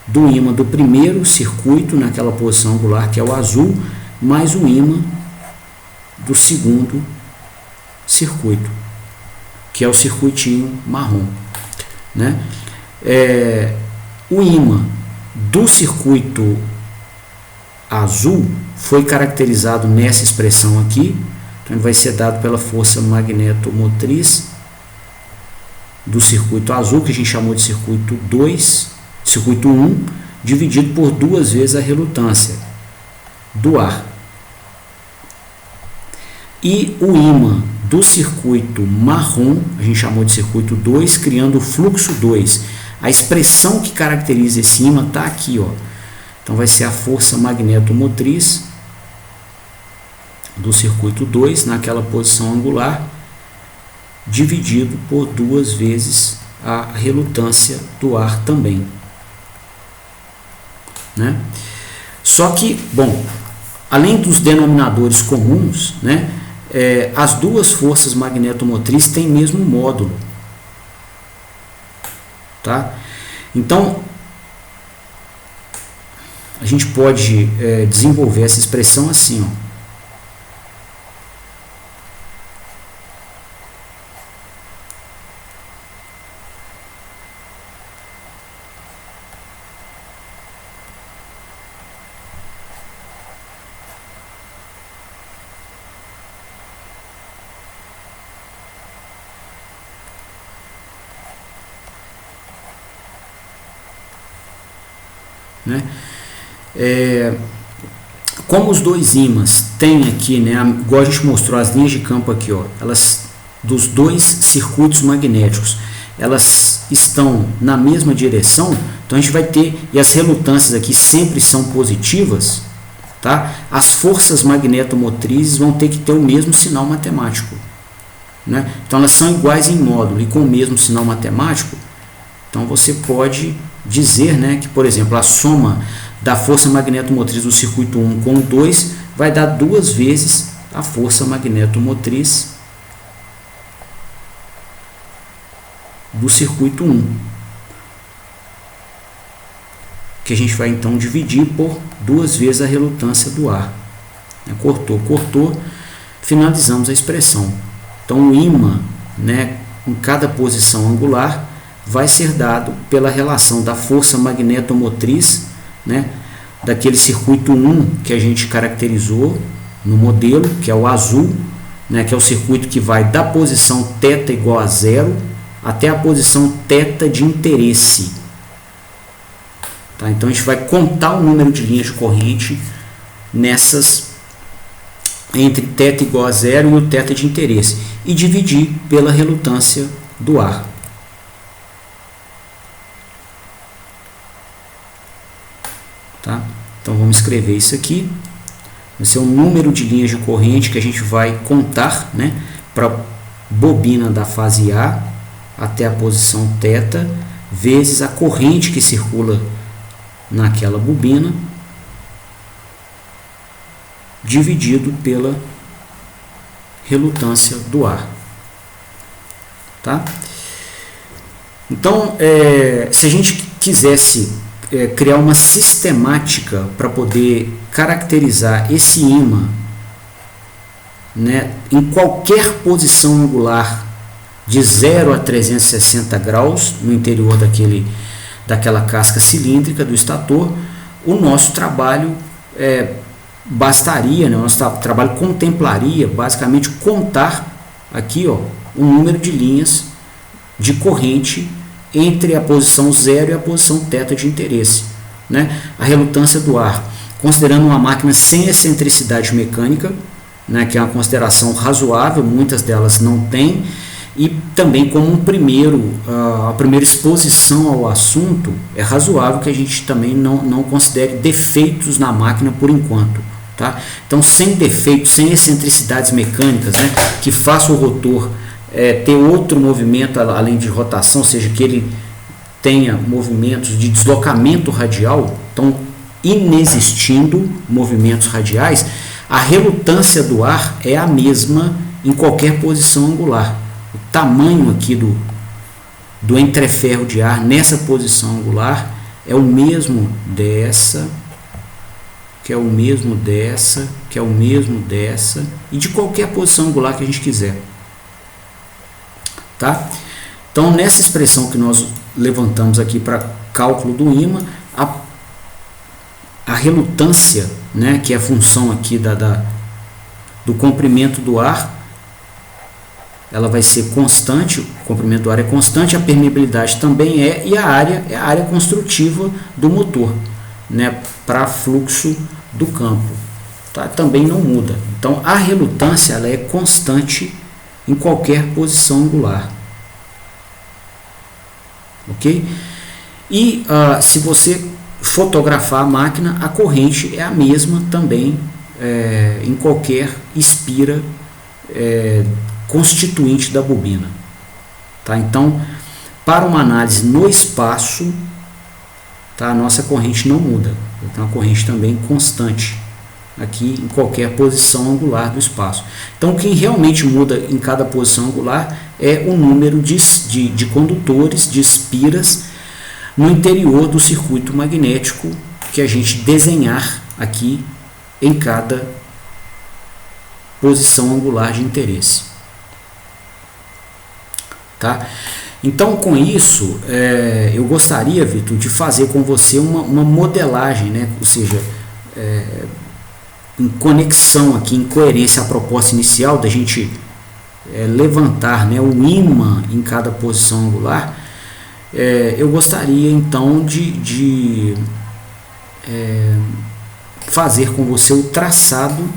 do ímã do primeiro circuito naquela posição angular, que é o azul, mais o ímã do segundo circuito, que é o circuitinho marrom, né? O ímã do circuito azul foi caracterizado nessa expressão aqui, então ele vai ser dado pela força magnetomotriz do circuito azul, que a gente chamou de circuito 2, circuito 1, dividido por 2 vezes a relutância do ar. E o ímã do circuito marrom, a gente chamou de circuito 2, criando o fluxo 2. A expressão que caracteriza esse ímã está aqui, ó. Então vai ser a força magnetomotriz do circuito 2 naquela posição angular, dividido por 2 vezes a relutância do ar também, né? Só que, bom, além dos denominadores comuns, né, as duas forças magnetomotrizes têm mesmo módulo, tá? Então a gente pode desenvolver essa expressão assim, ó. Né? Como os dois ímãs têm aqui, né, igual a gente mostrou as linhas de campo aqui, ó, elas dos dois circuitos magnéticos, elas estão na mesma direção, então a gente vai ter, e as relutâncias aqui sempre são positivas, tá? As forças magnetomotrizes vão ter que ter o mesmo sinal matemático, né? Então elas são iguais em módulo e com o mesmo sinal matemático. Então você pode dizer, né, que, por exemplo, a soma da força magnetomotriz do circuito 1 com o 2 vai dar 2 vezes a força magnetomotriz do circuito 1, que a gente vai então dividir por 2 vezes a relutância do ar. Cortou, finalizamos a expressão. Então o ímã, né, em cada posição angular vai ser dado pela relação da força magnetomotriz, né, daquele circuito 1 que a gente caracterizou no modelo, que é o azul, né, que é o circuito que vai da posição θ igual a 0 até a posição θ de interesse. Tá? Então a gente vai contar o número de linhas de corrente nessas entre θ igual a 0 e o θ de interesse e dividir pela relutância do ar. Tá? Então vamos escrever isso aqui. Vai ser o número de linhas de corrente que a gente vai contar, né, para a bobina da fase A até a posição θ, vezes a corrente que circula naquela bobina, dividido pela relutância do ar. Tá? Então, se a gente quisesse criar uma sistemática para poder caracterizar esse ímã, né, em qualquer posição angular de 0 a 360 graus no interior daquela casca cilíndrica do estator, o nosso trabalho bastaria, né, o nosso trabalho contemplaria basicamente contar aqui, ó, o número de linhas de corrente entre a posição 0 e a posição θ de interesse, né? A relutância do ar, considerando uma máquina sem excentricidade mecânica, né, que é uma consideração razoável, muitas delas não têm, e também como a primeira exposição ao assunto, é razoável que a gente também não considere defeitos na máquina por enquanto. Tá? Então, sem defeitos, sem excentricidades mecânicas, né, que faça o rotor ter outro movimento além de rotação, ou seja, que ele tenha movimentos de deslocamento radial, então inexistindo movimentos radiais, a relutância do ar é a mesma em qualquer posição angular. O tamanho aqui do entreferro de ar nessa posição angular é o mesmo dessa, que é o mesmo dessa, que é o mesmo dessa, e de qualquer posição angular que a gente quiser. Tá? Então, nessa expressão que nós levantamos aqui para cálculo do ímã, a relutância, né, que é a função aqui do comprimento do ar, ela vai ser constante, o comprimento do ar é constante, a permeabilidade também e a área é a área construtiva do motor, né, para fluxo do campo. Tá? Também não muda. Então, a relutância ela é constante em qualquer posição angular. Ok? E se você fotografar a máquina, a corrente é a mesma também em qualquer espira constituinte da bobina. Tá? Então, para uma análise no espaço, tá, a nossa corrente não muda. Então, a corrente também constante aqui em qualquer posição angular do espaço. Então, o que realmente muda em cada posição angular é o número de condutores, de espiras, no interior do circuito magnético que a gente desenhar aqui em cada posição angular de interesse. Tá? Então, com isso, eu gostaria, Vitor, de fazer com você uma modelagem, né? Ou seja, em conexão aqui, em coerência à proposta inicial da gente levantar, né, o ímã em cada posição angular. Eu gostaria então de fazer com você o traçado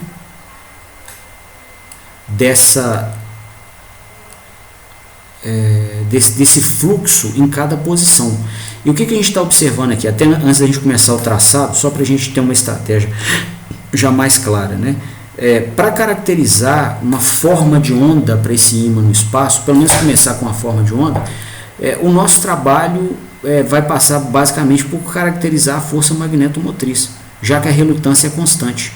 desse fluxo em cada posição. E o que a gente está observando aqui, até antes da gente começar o traçado, só para a gente ter uma estratégia já mais clara, né? Para caracterizar uma forma de onda para esse ímã no espaço, pelo menos começar com a forma de onda, o nosso trabalho vai passar basicamente por caracterizar a força magnetomotriz, já que a relutância é constante.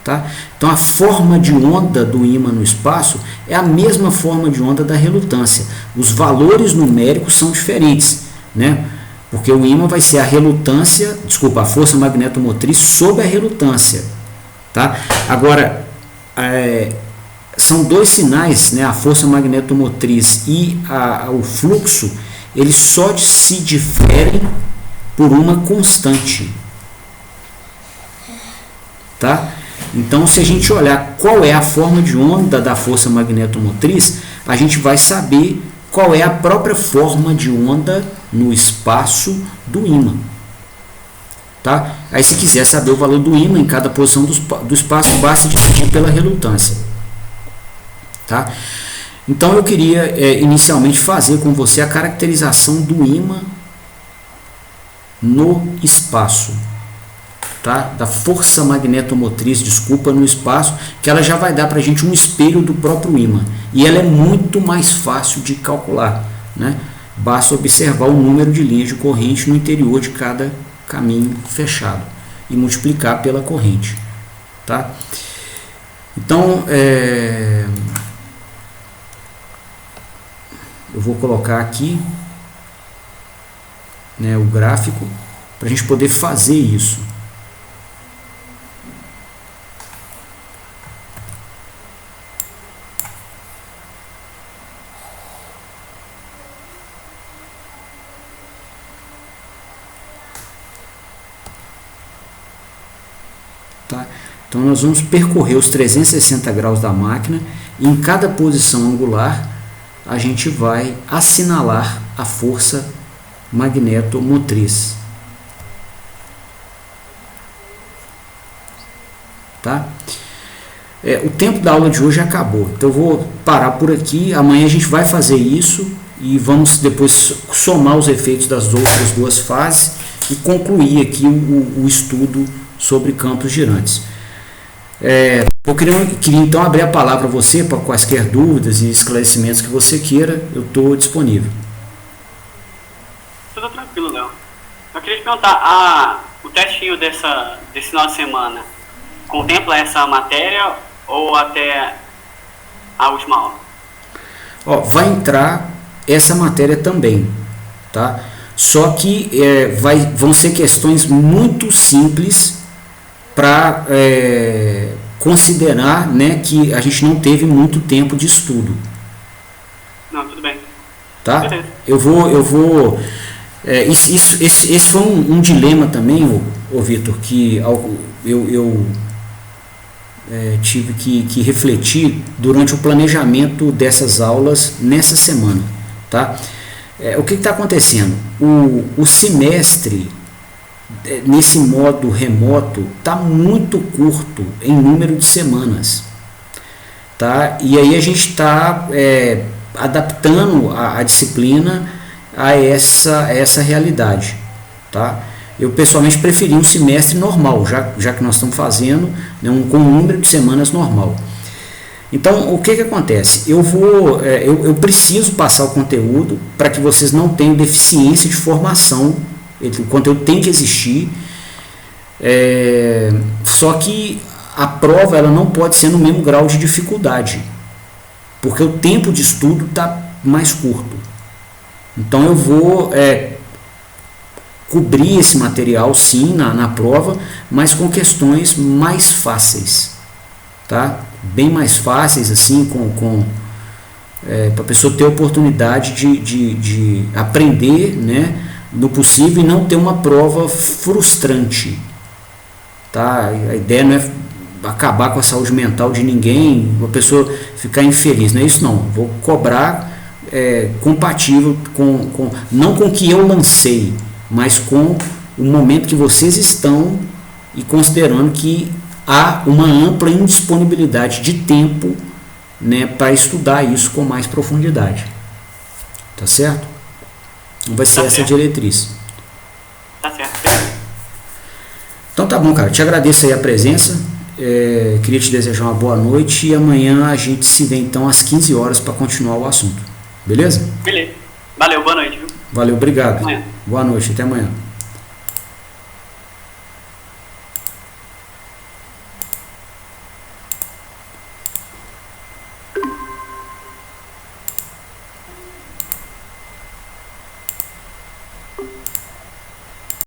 Tá? Então, a forma de onda do ímã no espaço é a mesma forma de onda da relutância. Os valores numéricos são diferentes, né? Porque o ímã vai ser a força magnetomotriz sobre a relutância. Tá? Agora, são dois sinais, né? A força magnetomotriz e o fluxo, eles só se diferem por uma constante. Tá? Então, se a gente olhar qual é a forma de onda da força magnetomotriz, a gente vai saber qual é a própria forma de onda no espaço do ímã. Tá? Aí, se quiser saber o valor do ímã em cada posição do espaço, basta dividir pela relutância. Tá? Então, eu queria inicialmente fazer com você a caracterização do ímã no espaço. Tá? Da força magnetomotriz, no espaço, que ela já vai dar para a gente um espelho do próprio ímã. E ela é muito mais fácil de calcular, né? Basta observar o número de linhas de corrente no interior de cada caminho fechado e multiplicar pela corrente. Tá? Então, eu vou colocar aqui, né, o gráfico para a gente poder fazer isso. Tá? Então, nós vamos percorrer os 360 graus da máquina e em cada posição angular a gente vai assinalar a força magnetomotriz. Tá? O tempo da aula de hoje acabou, então eu vou parar por aqui. Amanhã a gente vai fazer isso e vamos depois somar os efeitos das outras duas fases e concluir aqui o estudo sobre campos girantes. Eu queria então abrir a palavra a você para quaisquer dúvidas e esclarecimentos que você queira. Eu estou disponível. Tudo tranquilo, Léo. Eu queria te perguntar, o testinho desse final de semana contempla essa matéria ou até a última aula? Vai entrar essa matéria também, tá? Só que vão ser questões muito simples para considerar, né, que a gente não teve muito tempo de estudo. Não, tudo bem. Tá? Beleza. Eu vou esse foi um dilema também, ô Vitor, que eu tive que refletir durante o planejamento dessas aulas nessa semana. Tá? O que está acontecendo? O semestre, nesse modo remoto, está muito curto em número de semanas. Tá? E aí a gente está adaptando a disciplina a essa realidade. tá? Eu pessoalmente preferi um semestre normal, já que nós estamos fazendo, né, com um número de semanas normal. Então, o que acontece? Eu preciso passar o conteúdo para que vocês não tenham deficiência de formação. O conteúdo tem que existir. Só que a prova ela não pode ser no mesmo grau de dificuldade, porque o tempo de estudo está mais curto. Então, eu vou cobrir esse material, sim, na prova, mas com questões mais fáceis, tá? Bem mais fáceis, assim, para a pessoa ter a oportunidade de aprender, né, no possível, e não ter uma prova frustrante, tá? A ideia não é acabar com a saúde mental de ninguém, uma pessoa ficar infeliz, não é isso não. Vou cobrar compatível não com o que eu lancei, mas com o momento que vocês estão, e considerando que há uma ampla indisponibilidade de tempo, né, para estudar isso com mais profundidade. Tá certo? Não vai ser essa a diretriz. Tá certo. Então tá bom, cara. Te agradeço aí a presença. Queria te desejar uma boa noite, e amanhã a gente se vê então às 15 horas para continuar o assunto. Beleza? Beleza. Valeu, boa noite, viu? Valeu, obrigado. Até amanhã. Boa noite, até amanhã.